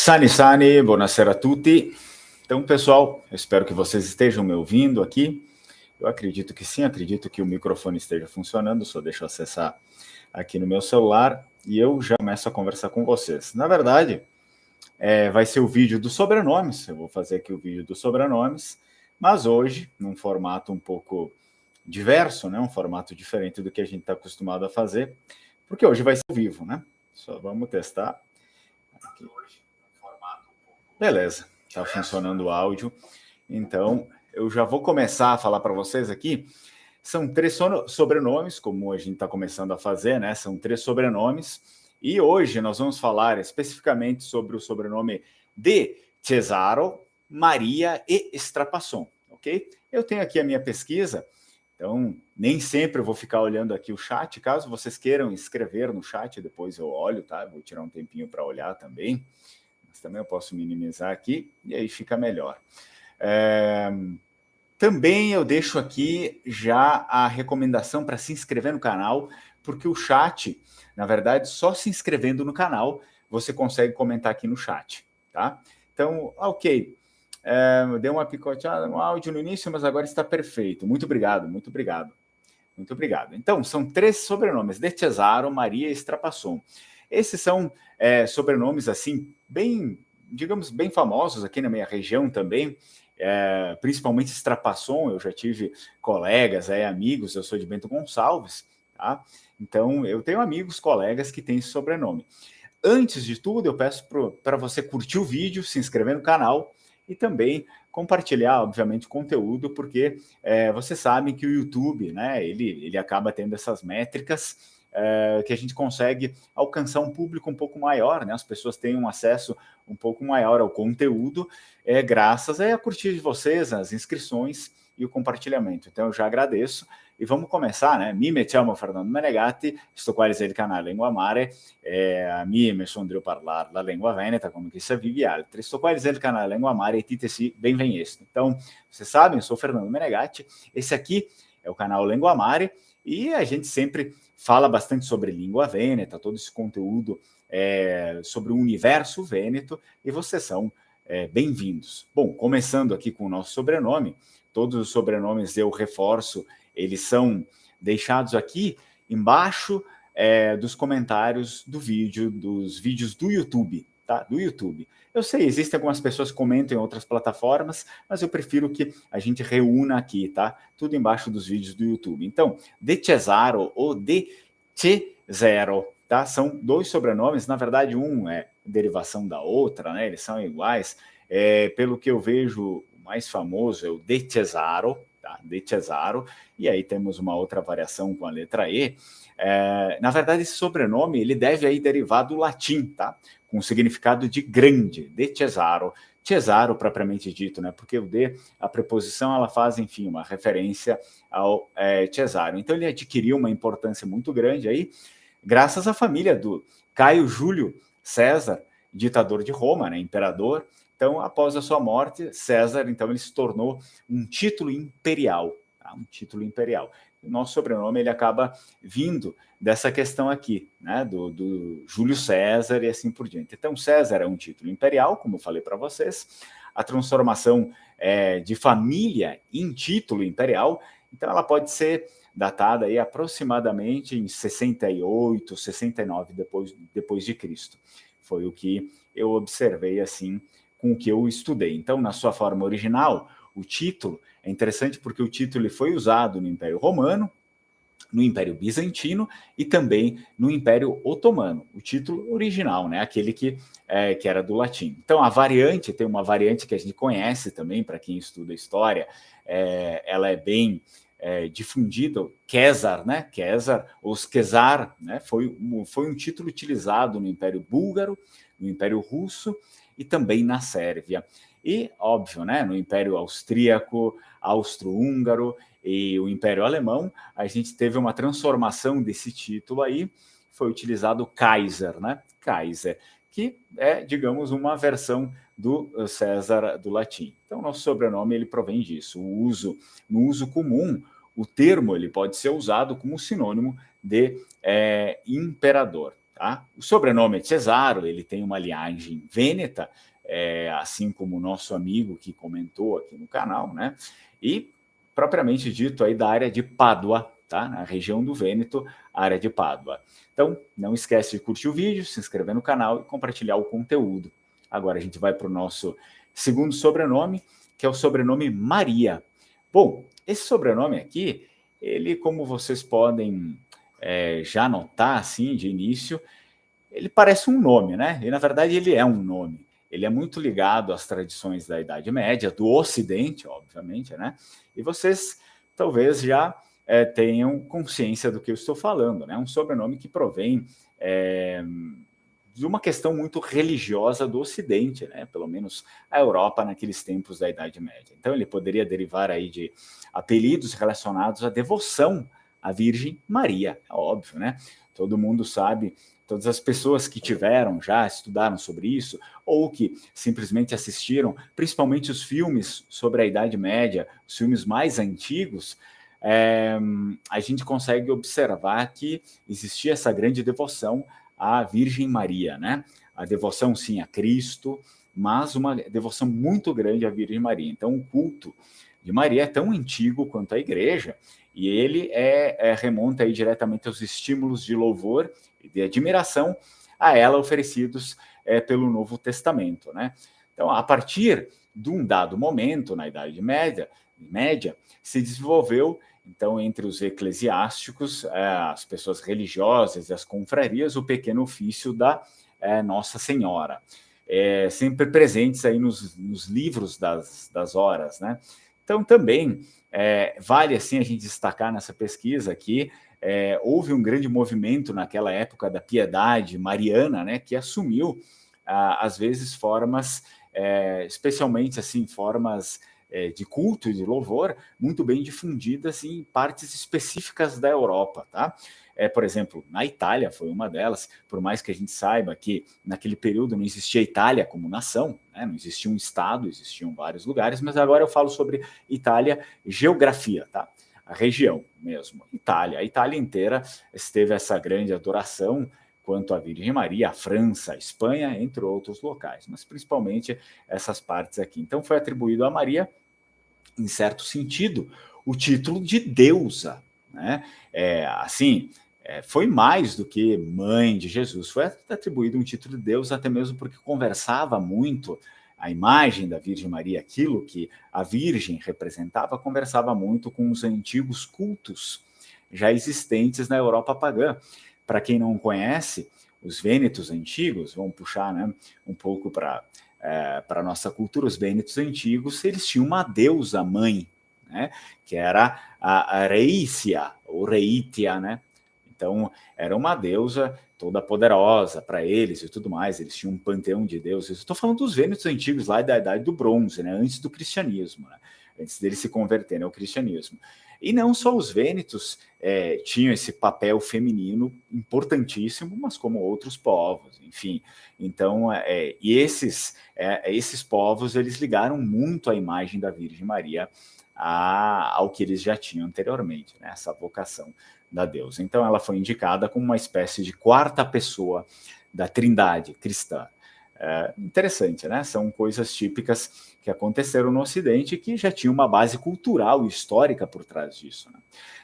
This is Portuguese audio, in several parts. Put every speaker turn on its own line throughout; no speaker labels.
Sani Sani, buonasera a tutti. Então, pessoal, eu espero que vocês estejam me ouvindo aqui. Eu acredito que sim, acredito que o microfone esteja funcionando, só deixa eu acessar aqui no meu celular e eu já começo a conversar com vocês. Na verdade, vai ser o vídeo dos sobrenomes, eu vou fazer aqui o vídeo dos sobrenomes, mas hoje, num formato um pouco diverso, né? Um formato diferente do que a gente está acostumado a fazer, porque hoje vai ser ao vivo, né? Só vamos testar aqui. Beleza, está funcionando o áudio. Então, eu já vou começar a falar para vocês aqui. São 3 sobrenomes, como a gente está começando a fazer, né? São 3 sobrenomes. E hoje nós vamos falar especificamente sobre o sobrenome de Cesaro, Maria e Strapasson, ok? Eu tenho aqui a minha pesquisa, então nem sempre eu vou ficar olhando aqui o chat. Caso vocês queiram escrever no chat, depois eu olho, tá? Vou tirar um tempinho para olhar também. Mas também eu posso minimizar aqui e aí fica melhor. Também eu deixo aqui já a recomendação para se inscrever no canal, porque o chat, na verdade, só se inscrevendo no canal você consegue comentar aqui no chat, tá? Então, ok. Deu uma picoteada no áudio no início, mas agora está perfeito. Muito obrigado, muito obrigado. Muito obrigado. Então, são 3 sobrenomes, de Cesaro, Maria e Strapasson. Esses são sobrenomes, assim, bem, digamos, bem famosos aqui na minha região também, principalmente Strapasson. Eu já tive colegas, amigos, eu sou de Bento Gonçalves, tá? Então, eu tenho amigos, colegas que têm esse sobrenome. Antes de tudo, eu peço para você curtir o vídeo, se inscrever no canal e também compartilhar, obviamente, o conteúdo, porque você sabe que o YouTube, né, ele acaba tendo essas métricas que a gente consegue alcançar um público um pouco maior, né? As pessoas têm um acesso um pouco maior ao conteúdo, graças a curtir de vocês, as inscrições e o compartilhamento. Então, eu já agradeço. E vamos começar, né? Mi chiamo Fernando Menegatti, sto qua è il canale Lingua Mare, a mi sono di parlare la lingua veneta, come chi sa vive altri. Sto qua è il canale Lingua Mare e tite-se bem-vindo. Então, vocês sabem, eu sou Fernando Menegatti, esse aqui é o canal Lingua Mare e a gente sempre fala bastante sobre língua vêneta, todo esse conteúdo sobre o universo vêneto, e vocês são bem-vindos. Bom, começando aqui com o nosso sobrenome, todos os sobrenomes eu reforço, eles são deixados aqui embaixo dos comentários do vídeo, dos vídeos do YouTube, tá? Do YouTube. Eu sei, existem algumas pessoas que comentam em outras plataformas, mas eu prefiro que a gente reúna aqui, tá? Tudo embaixo dos vídeos do YouTube. Então, de Cesaro ou de Cesaro, tá? São 2 sobrenomes, na verdade um é derivação da outra, né? Eles são iguais. Pelo que eu vejo, o mais famoso é o de Cesaro, tá? De Cesaro, e aí temos uma outra variação com a letra E. Na verdade, esse sobrenome ele deve aí derivar do latim, tá? Com o significado de grande, de Cesaro. Cesaro, propriamente dito, né? Porque o de, a preposição, ela faz, enfim, uma referência ao Cesaro. Então, ele adquiriu uma importância muito grande aí, graças à família do Caio Júlio César, ditador de Roma, né? Imperador. Então, após a sua morte, César, então, ele se tornou um título imperial, tá? Um título imperial. O nosso sobrenome, ele acaba vindo dessa questão aqui, né? Do Júlio César e assim por diante. Então, César é um título imperial, como eu falei para vocês. A transformação de família em título imperial, então, ela pode ser datada aí aproximadamente em 68, 69 depois de Cristo. Foi o que eu observei, assim, com o que eu estudei. Então, na sua forma original, o título é interessante porque o título foi usado no Império Romano, no Império Bizantino e também no Império Otomano. O título original, né? Aquele que era do latim. Então, a variante, tem uma variante que a gente conhece também, para quem estuda história, ela é bem difundida, César, né? César, ou Cesar, né? Foi um título utilizado no Império Búlgaro, no Império Russo e também na Sérvia. E, óbvio, né, no Império Austríaco, Austro-Húngaro e o Império Alemão, a gente teve uma transformação desse título aí, foi utilizado Kaiser, né? Kaiser, que é, digamos, uma versão do César do latim. Então, nosso sobrenome ele provém disso. No uso comum, o termo ele pode ser usado como sinônimo de imperador. tá? O sobrenome é Cesaro, ele tem uma linhagem vêneta, assim como o nosso amigo que comentou aqui no canal, né? E, propriamente dito, aí da área de Pádua, tá? Na região do Vêneto, área de Pádua. Então, não esquece de curtir o vídeo, se inscrever no canal e compartilhar o conteúdo. Agora a gente vai para o nosso segundo sobrenome, que é o sobrenome Maria. Bom, esse sobrenome aqui, ele, como vocês podem já notar, assim, de início, ele parece um nome, né? E, na verdade, ele é um nome. Ele é muito ligado às tradições da Idade Média, do Ocidente, obviamente, né? E vocês talvez já tenham consciência do que eu estou falando, né? Um sobrenome que provém de uma questão muito religiosa do Ocidente, né? Pelo menos a Europa naqueles tempos da Idade Média. Então ele poderia derivar aí de apelidos relacionados à devoção à Virgem Maria, é óbvio, né? Todo mundo sabe, todas as pessoas que já estudaram sobre isso, ou que simplesmente assistiram, principalmente os filmes sobre a Idade Média, os filmes mais antigos, a gente consegue observar que existia essa grande devoção à Virgem Maria, né? A devoção, sim, a Cristo, mas uma devoção muito grande à Virgem Maria. Então, o culto de Maria é tão antigo quanto a igreja, e ele remonta aí diretamente aos estímulos de louvor e de admiração a ela oferecidos pelo Novo Testamento, né? Então, a partir de um dado momento, na Idade Média, se desenvolveu, então, entre os eclesiásticos, as pessoas religiosas e as confrarias, o pequeno ofício da Nossa Senhora, sempre presentes aí nos livros das horas, né? Então, também vale assim a gente destacar nessa pesquisa que houve um grande movimento naquela época da piedade mariana, né, que assumiu, às vezes, formas, especialmente assim, formas de culto e de louvor muito bem difundidas em partes específicas da Europa, tá? Por exemplo, na Itália foi uma delas, por mais que a gente saiba que naquele período não existia Itália como nação, né? Não existia um estado, existiam vários lugares, mas agora eu falo sobre Itália, geografia, tá? A região mesmo, Itália. A Itália inteira teve essa grande adoração quanto à Virgem Maria, a França, a Espanha, entre outros locais, mas principalmente essas partes aqui. Então foi atribuído a Maria, em certo sentido, o título de deusa, né? Foi mais do que mãe de Jesus, foi atribuído um título de deusa, até mesmo porque conversava muito, a imagem da Virgem Maria, aquilo que a Virgem representava, conversava muito com os antigos cultos já existentes na Europa pagã. Para quem não conhece, os vênetos antigos, vamos puxar, né, um pouco para a nossa cultura, os vênetos antigos, eles tinham uma deusa mãe, né, que era a Reícia, ou Reitia, né? Então, era uma deusa toda poderosa para eles e tudo mais, eles tinham um panteão de deuses. Estou falando dos vênetos antigos lá da Idade do Bronze, né, antes do cristianismo, né, antes deles se converterem ao cristianismo. E não só os vênetos tinham esse papel feminino importantíssimo, mas como outros povos, enfim. Então, e esses povos, eles ligaram muito a imagem da Virgem Maria ao que eles já tinham anteriormente, né? Essa vocação da deusa. Então, ela foi indicada como uma espécie de quarta pessoa da trindade cristã. Interessante, né? São coisas típicas que aconteceram no Ocidente e que já tinham uma base cultural e histórica por trás disso, né?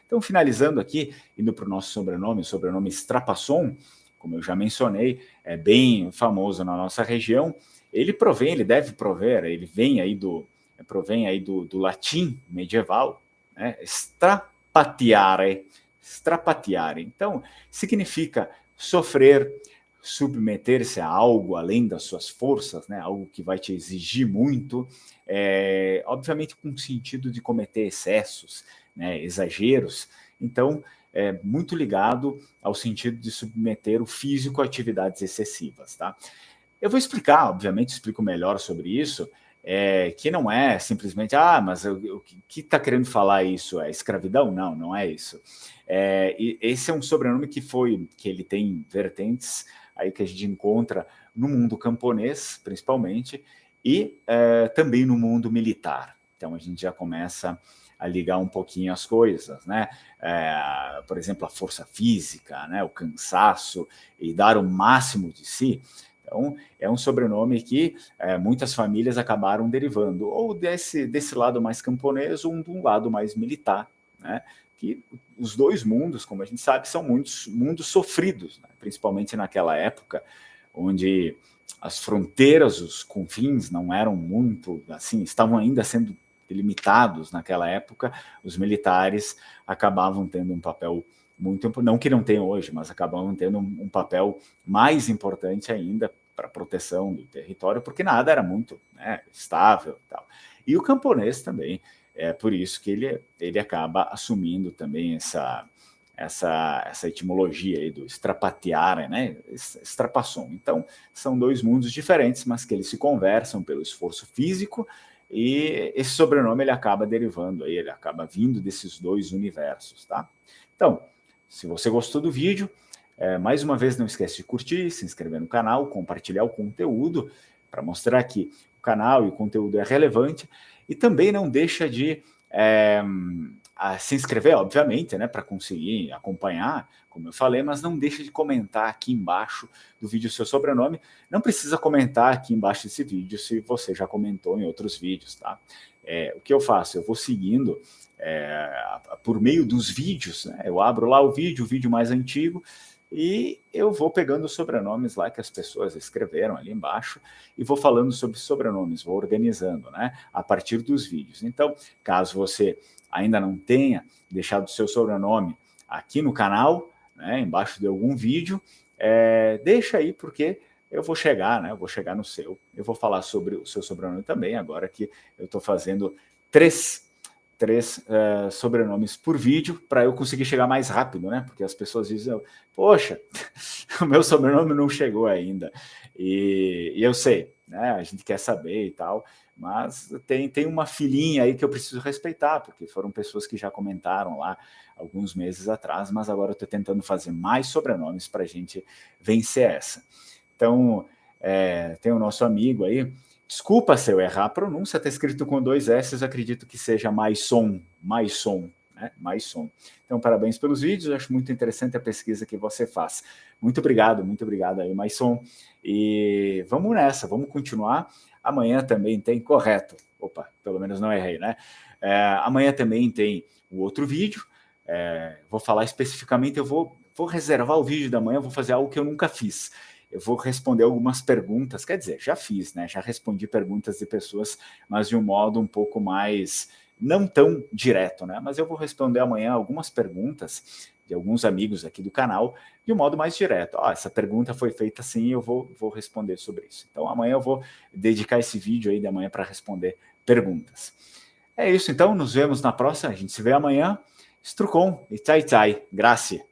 Então, finalizando aqui, indo para o nosso sobrenome, o sobrenome Strapasson, como eu já mencionei, é bem famoso na nossa região. Ele provém aí do latim medieval, né? Strapatiare. Então, significa sofrer, submeter-se a algo além das suas forças, né? Algo que vai te exigir muito, obviamente com o sentido de cometer excessos, né? Exageros. Então, muito ligado ao sentido de submeter o físico a atividades excessivas, tá? Eu vou explicar, obviamente, explico melhor sobre isso, que não é simplesmente, mas o que está querendo falar isso? É escravidão? Não, não é isso. E esse é um sobrenome que ele tem vertentes aí que a gente encontra no mundo camponês, principalmente, e também no mundo militar. Então a gente já começa a ligar um pouquinho as coisas, né? Por exemplo, a força física, né? O cansaço e dar o máximo de si. Então, é um sobrenome que muitas famílias acabaram derivando, ou desse lado mais camponês, ou de um lado mais militar, né? Que os dois mundos, como a gente sabe, são mundos sofridos, né? Principalmente naquela época, onde as fronteiras, os confins não eram muito, assim, estavam ainda sendo delimitados naquela época, os militares acabavam tendo um papel muito, não que não tenham hoje, mas acabavam tendo um papel mais importante ainda para a proteção do território, porque nada era muito, né, estável e tal. E o camponês também, é por isso que ele acaba assumindo também essa etimologia aí do strapateare, né, strapasson. Então, são dois mundos diferentes, mas que eles se conversam pelo esforço físico, e esse sobrenome ele acaba derivando aí, ele acaba vindo desses dois universos, tá? Então, se você gostou do vídeo, mais uma vez não esquece de curtir, se inscrever no canal, compartilhar o conteúdo para mostrar que o canal e o conteúdo é relevante, e também não deixa de se inscrever, obviamente, né, para conseguir acompanhar, como eu falei, mas não deixa de comentar aqui embaixo do vídeo o seu sobrenome. Não precisa comentar aqui embaixo desse vídeo se você já comentou em outros vídeos, tá? O que eu faço? Eu vou seguindo por meio dos vídeos, né? Eu abro lá o vídeo mais antigo, e eu vou pegando os sobrenomes lá que as pessoas escreveram ali embaixo e vou falando sobre sobrenomes, vou organizando, né, a partir dos vídeos. Então, caso você ainda não tenha deixado o seu sobrenome aqui no canal, né, embaixo de algum vídeo, deixa aí, porque eu vou chegar, né, eu vou chegar no seu, eu vou falar sobre o seu sobrenome também, agora que eu estou fazendo três sobrenomes por vídeo, para eu conseguir chegar mais rápido, né? Porque as pessoas dizem, poxa, o meu sobrenome não chegou ainda. E eu sei, né? A gente quer saber e tal, mas tem uma filinha aí que eu preciso respeitar, porque foram pessoas que já comentaram lá alguns meses atrás, mas agora eu estou tentando fazer mais sobrenomes para a gente vencer essa. Então, tem o nosso amigo aí. Desculpa se eu errar a pronúncia, está escrito com 2 S, acredito que seja Maisson, né? Maisson. Então, parabéns pelos vídeos, acho muito interessante a pesquisa que você faz. Muito obrigado aí, Maisson. E vamos nessa, vamos continuar. Amanhã também tem, correto, opa, pelo menos não errei, né? Amanhã também tem o outro vídeo, vou falar especificamente, eu vou reservar o vídeo da manhã, vou fazer algo que eu nunca fiz. Eu vou responder algumas perguntas, quer dizer, já fiz, né? Já respondi perguntas de pessoas, mas de um modo um pouco mais, não tão direto, né? Mas eu vou responder amanhã algumas perguntas de alguns amigos aqui do canal, de um modo mais direto. Essa pergunta foi feita assim, eu vou responder sobre isso. Então, amanhã eu vou dedicar esse vídeo aí de amanhã para responder perguntas. É isso, então, nos vemos na próxima, a gente se vê amanhã. Strucon e tchai tchai, grazie.